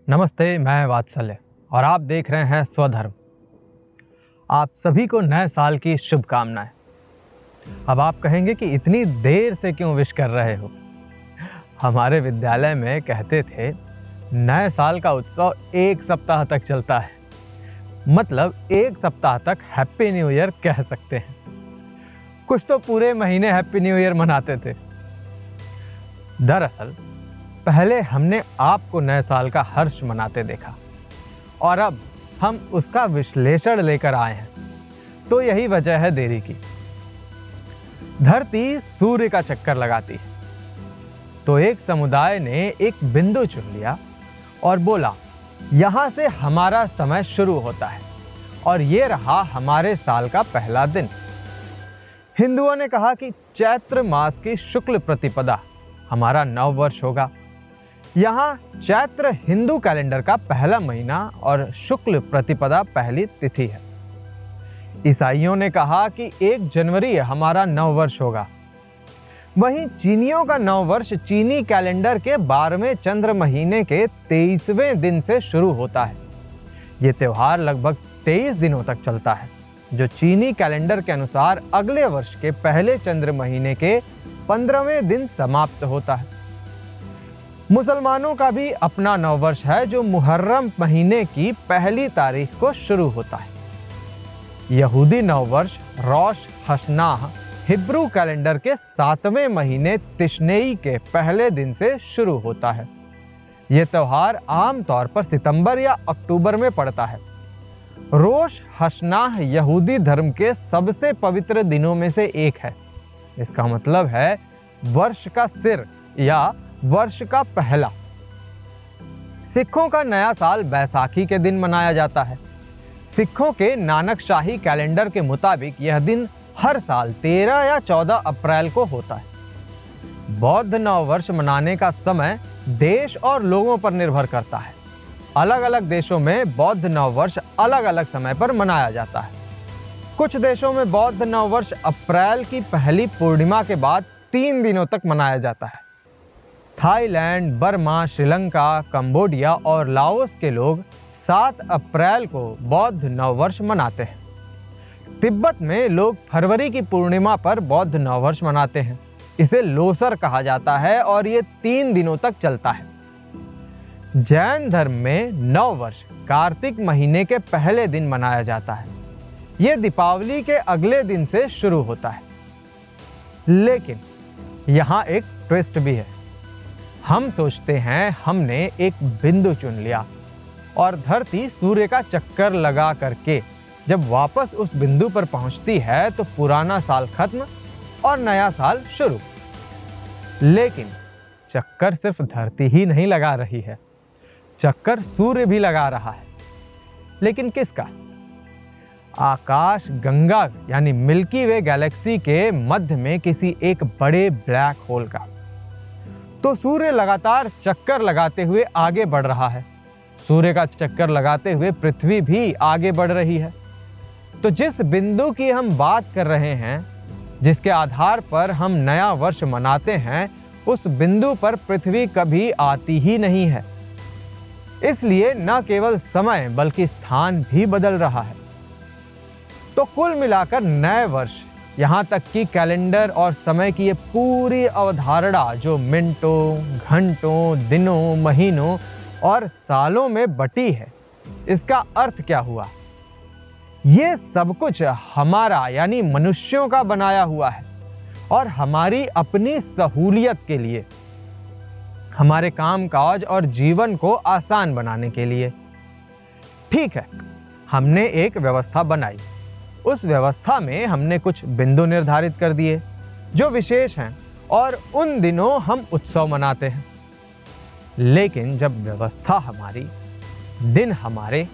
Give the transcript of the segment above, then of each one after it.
नमस्ते, मैं वात्सल्य और आप देख रहे हैं स्वधर्म। आप सभी को नए साल की शुभकामनाएं। अब आप कहेंगे कि इतनी देर से क्यों विश कर रहे हो। हमारे विद्यालय में कहते थे नए साल का उत्सव 1 सप्ताह तक चलता है, मतलब 1 सप्ताह तक हैप्पी न्यू ईयर कह सकते हैं। कुछ तो पूरे महीने हैप्पी न्यू ईयर मनाते थे। दरअसल पहले हमने आपको नए साल का हर्ष मनाते देखा और अब हम उसका विश्लेषण लेकर आए हैं, तो यही वजह है देरी की। धरती सूर्य का चक्कर लगाती है, तो एक समुदाय ने एक बिंदु चुन लिया और बोला यहां से हमारा समय शुरू होता है और ये रहा हमारे साल का पहला दिन। हिंदुओं ने कहा कि चैत्र मास की शुक्ल प्रतिपदा हमारा नव वर्ष होगा। यहाँ चैत्र हिंदू कैलेंडर का पहला महीना और शुक्ल प्रतिपदा पहली तिथि है। ईसाइयों ने कहा कि 1 जनवरी हमारा नव वर्ष होगा। वहीं चीनियों का नव वर्ष चीनी कैलेंडर के 12वें चंद्र महीने के 23वें दिन से शुरू होता है। ये त्योहार लगभग 23 दिनों तक चलता है, जो चीनी कैलेंडर के अनुसार अगले वर्ष के पहले चंद्र महीने के 15वें दिन समाप्त होता है। मुसलमानों का भी अपना नववर्ष है, जो मुहर्रम महीने की पहली तारीख को शुरू होता है। यहूदी नववर्ष रोश हशनाह हिब्रू कैलेंडर के 7वें महीने तिश्नेई के पहले दिन से शुरू होता है। यह त्योहार आमतौर पर सितंबर या अक्टूबर में पड़ता है। रोश हशनाह यहूदी धर्म के सबसे पवित्र दिनों में से एक है। इसका मतलब है वर्ष का सिर या वर्ष का पहला। सिखों का नया साल बैसाखी के दिन मनाया जाता है। सिखों के नानकशाही कैलेंडर के मुताबिक यह दिन हर साल 13 या 14 अप्रैल को होता है। बौद्ध नववर्ष मनाने का समय देश और लोगों पर निर्भर करता है। अलग अलग देशों में बौद्ध नववर्ष अलग अलग समय पर मनाया जाता है। कुछ देशों में बौद्ध नववर्ष अप्रैल की पहली पूर्णिमा के बाद 3 दिनों तक मनाया जाता है। थाईलैंड, बर्मा, श्रीलंका, कंबोडिया और लाओस के लोग 7 अप्रैल को बौद्ध नववर्ष मनाते हैं। तिब्बत में लोग फरवरी की पूर्णिमा पर बौद्ध नववर्ष मनाते हैं। इसे लोसर कहा जाता है और ये 3 दिनों तक चलता है। जैन धर्म में नववर्ष कार्तिक महीने के पहले दिन मनाया जाता है। ये दीपावली के अगले दिन से शुरू होता है। लेकिन यहाँ एक ट्विस्ट भी है। हम सोचते हैं हमने एक बिंदु चुन लिया और धरती सूर्य का चक्कर लगा करके जब वापस उस बिंदु पर पहुंचती है तो पुराना साल खत्म और नया साल शुरू। लेकिन चक्कर सिर्फ धरती ही नहीं लगा रही है, चक्कर सूर्य भी लगा रहा है। लेकिन किसका? आकाश गंगा यानी मिल्की वे गैलेक्सी के मध्य में किसी एक बड़े ब्लैक होल का। तो सूर्य लगातार चक्कर लगाते हुए आगे बढ़ रहा है। सूर्य का चक्कर लगाते हुए पृथ्वी भी आगे बढ़ रही है। तो जिस बिंदु की हम बात कर रहे हैं, जिसके आधार पर हम नया वर्ष मनाते हैं, उस बिंदु पर पृथ्वी कभी आती ही नहीं है। इसलिए न केवल समय बल्कि स्थान भी बदल रहा है। तो कुल मिलाकर नए वर्ष, यहाँ तक कि कैलेंडर और समय की ये पूरी अवधारणा जो मिनटों, घंटों, दिनों, महीनों और सालों में बटी है, इसका अर्थ क्या हुआ? ये सब कुछ हमारा यानी मनुष्यों का बनाया हुआ है और हमारी अपनी सहूलियत के लिए, हमारे कामकाज और जीवन को आसान बनाने के लिए। ठीक है, हमने एक व्यवस्था बनाई। उस व्यवस्था में हमने कुछ बिंदु निर्धारित कर दिए जो विशेष हैं और उन दिनों हम उत्सव मनाते हैं। लेकिन जब व्यवस्था हमारी, दिन हमारे,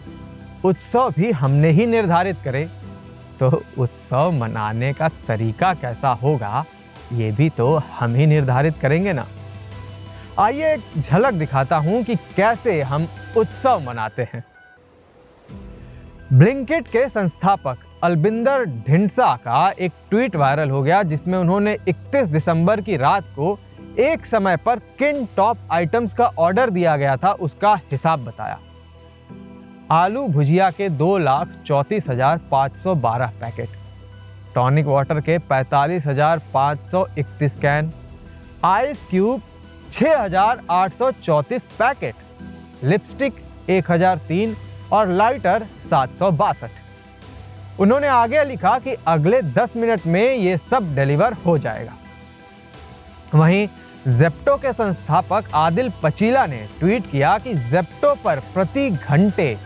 उत्सव भी हमने ही निर्धारित करे, तो उत्सव मनाने का तरीका कैसा होगा ये भी तो हम ही निर्धारित करेंगे ना। आइए एक झलक दिखाता हूं कि कैसे हम उत्सव मनाते हैं। ब्लिंकिट के संस्थापक अलबिंदर ढिंडसा का एक ट्वीट वायरल हो गया, जिसमें उन्होंने 31 दिसंबर की रात को एक समय पर किन टॉप आइटम्स का ऑर्डर दिया गया था उसका हिसाब बताया। आलू भुजिया के 2,34,512 पैकेट, टॉनिक वाटर के 45,531 can, ice cube 6,834 packet, lipstick 1,003 और लाइटर 762। उन्होंने आगे लिखा कि अगले 10 मिनट में ये सब डिलीवर हो जाएगा। वहीं ज़ेप्टो के संस्थापक आदिल पचीला ने ट्वीट किया कि ज़ेप्टो पर प्रति घंटे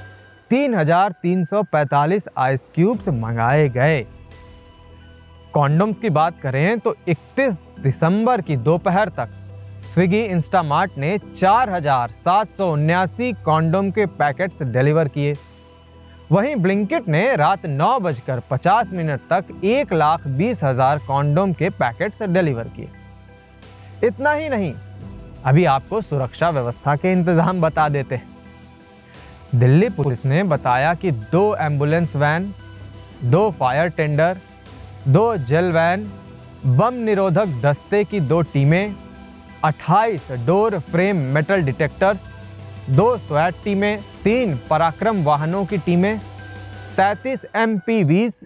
3,345 आइस क्यूब्स मंगाए गए। कॉन्डोम्स की बात करें तो 31 दिसंबर की दोपहर तक स्विगी इंस्टामार्ट ने 4,779 कॉन्डोम के पैकेट्स डिलीवर किए। वहीं ब्लिंकिट ने रात 9:50 तक 1,20,000 कॉन्डोम के पैकेट्स डिलीवर किए। इतना ही नहीं, अभी आपको सुरक्षा व्यवस्था के इंतजाम बता देते हैं। दिल्ली पुलिस ने बताया कि 2 ambulance van, 2 fire tender, 2 jail van, bomb निरोधक दस्ते की 2 टीमें, 28 डोर फ्रेम मेटल डिटेक्टर्स, 2 स्वैट टीमें, 3 पराक्रम वाहनों की टीमें, 33 MPVs,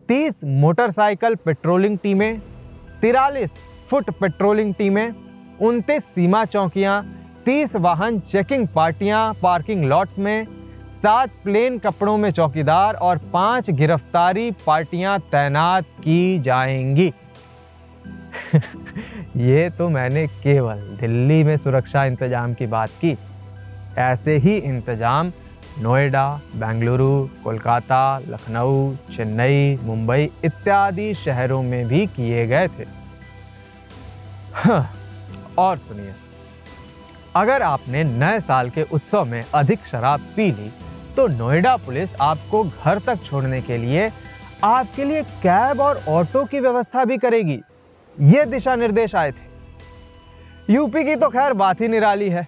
30 मोटरसाइकिल पेट्रोलिंग टीमें, 43 फुट पेट्रोलिंग टीमें, 29 सीमा चौकियां, 30 वाहन चेकिंग पार्टियां पार्किंग लॉट्स में, 7 प्लेन कपड़ों में चौकीदार और 5 गिरफ्तारी पार्टियां तैनात की जाएंगी। ये तो मैंने केवल दिल्ली में सुरक्षा इंतजाम की बात की। ऐसे ही इंतजाम नोएडा, बेंगलुरु, कोलकाता, लखनऊ, चेन्नई, मुंबई इत्यादि शहरों में भी किए गए थे। और सुनिए, अगर आपने नए साल के उत्सव में अधिक शराब पी ली तो नोएडा पुलिस आपको घर तक छोड़ने के लिए आपके लिए कैब और ऑटो की व्यवस्था भी करेगी। ये दिशा निर्देश आए थे। यूपी की तो खैर बात ही निराली है।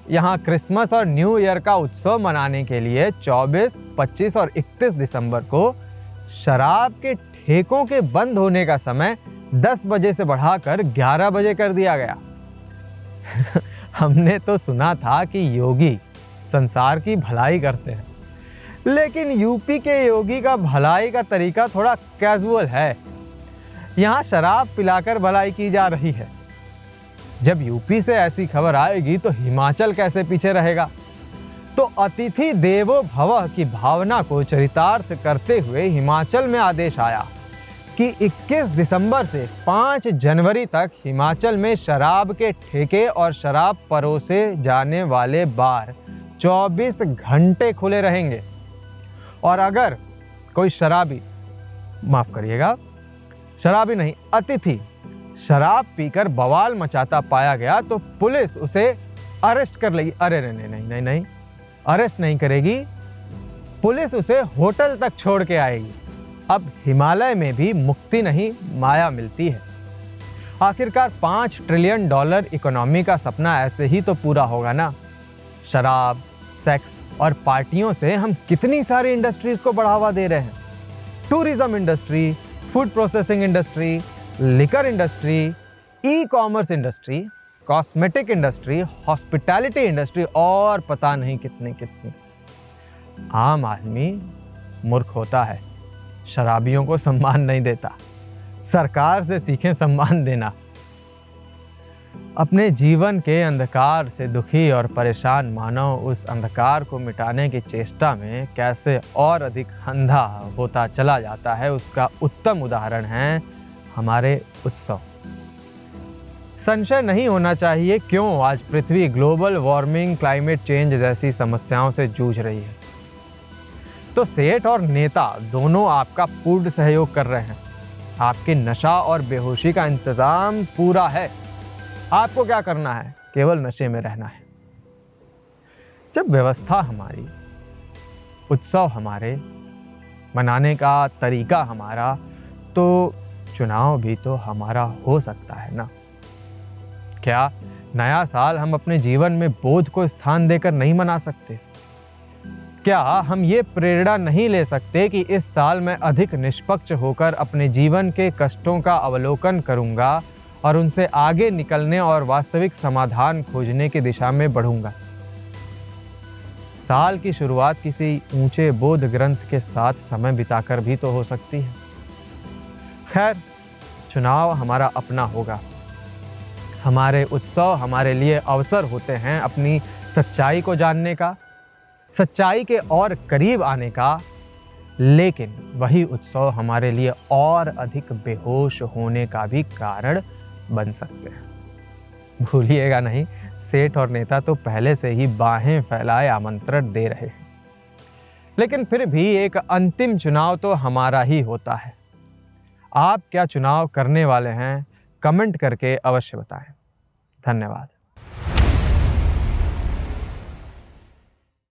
यहाँ क्रिसमस और न्यू ईयर का उत्सव मनाने के लिए 24, 25 और 31 दिसंबर को शराब के ठेकों के बंद होने का समय 10 बजे से बढ़ाकर 11 बजे कर दिया गया। हमने तो सुना था कि योगी संसार की भलाई करते हैं, लेकिन यूपी के योगी का भलाई का तरीका थोड़ा कैजुअल है। यहाँ शराब पिलाकर भलाई की जा रही है। जब यूपी से ऐसी खबर आएगी तो हिमाचल कैसे पीछे रहेगा। तो अतिथि देवो भवः की भावना को चरितार्थ करते हुए हिमाचल में आदेश आया कि 21 दिसंबर से 5 जनवरी तक हिमाचल में शराब के ठेके और शराब परोसे जाने वाले बार 24 घंटे खुले रहेंगे। और अगर कोई शराबी नहीं, अतिथि शराब पीकर बवाल मचाता पाया गया तो पुलिस उसे अरेस्ट कर लेगी। अरे नहीं, अरेस्ट नहीं करेगी, पुलिस उसे होटल तक छोड़ के आएगी। अब हिमालय में भी मुक्ति नहीं, माया मिलती है। आखिरकार $5 ट्रिलियन इकोनॉमी का सपना ऐसे ही तो पूरा होगा ना। शराब, सेक्स और पार्टियों से हम कितनी सारी इंडस्ट्रीज को बढ़ावा दे रहे हैं। Tourism industry, food processing industry, liquor industry, e commerce industry, cosmetic industry, hospitality industry और पता नहीं कितने। आम आदमी मूर्ख होता है, शराबियों को सम्मान नहीं देता। सरकार से सीखें सम्मान देना। अपने जीवन के अंधकार से दुखी और परेशान मानव उस अंधकार को मिटाने की चेष्टा में कैसे और अधिक अंधा होता चला जाता है, उसका उत्तम उदाहरण है हमारे उत्सव। संशय नहीं होना चाहिए क्यों आज पृथ्वी ग्लोबल वार्मिंग, क्लाइमेट चेंज जैसी समस्याओं से जूझ रही है। तो सेठ और नेता दोनों आपका पूर्ण सहयोग कर रहे हैं। आपके नशा और बेहोशी का इंतजाम पूरा है। आपको क्या करना है? केवल नशे में रहना है। जब व्यवस्था हमारी, उत्सव हमारे, मनाने का तरीका हमारा, तो चुनाव भी तो हमारा हो सकता है ना। क्या नया साल हम अपने जीवन में बोझ को स्थान देकर नहीं मना सकते? क्या हम ये प्रेरणा नहीं ले सकते कि इस साल मैं अधिक निष्पक्ष होकर अपने जीवन के कष्टों का अवलोकन करूंगा और उनसे आगे निकलने और वास्तविक समाधान खोजने की दिशा में बढ़ूंगा। साल की शुरुआत किसी ऊंचे बोध ग्रंथ के साथ समय बिताकर भी तो हो सकती है। खैर, चुनाव हमारा अपना होगा। हमारे उत्सव हमारे लिए अवसर होते हैं अपनी सच्चाई को जानने का, सच्चाई के और करीब आने का, लेकिन वही उत्सव हमारे लिए और अधिक बेहोश होने का भी कारण बन सकते हैं। भूलिएगा नहीं, सेठ और नेता तो पहले से ही बाहें फैलाए आमंत्रण दे रहे हैं। लेकिन फिर भी एक अंतिम चुनाव तो हमारा ही होता है। आप क्या चुनाव करने वाले हैं? कमेंट करके अवश्य बताएं। धन्यवाद।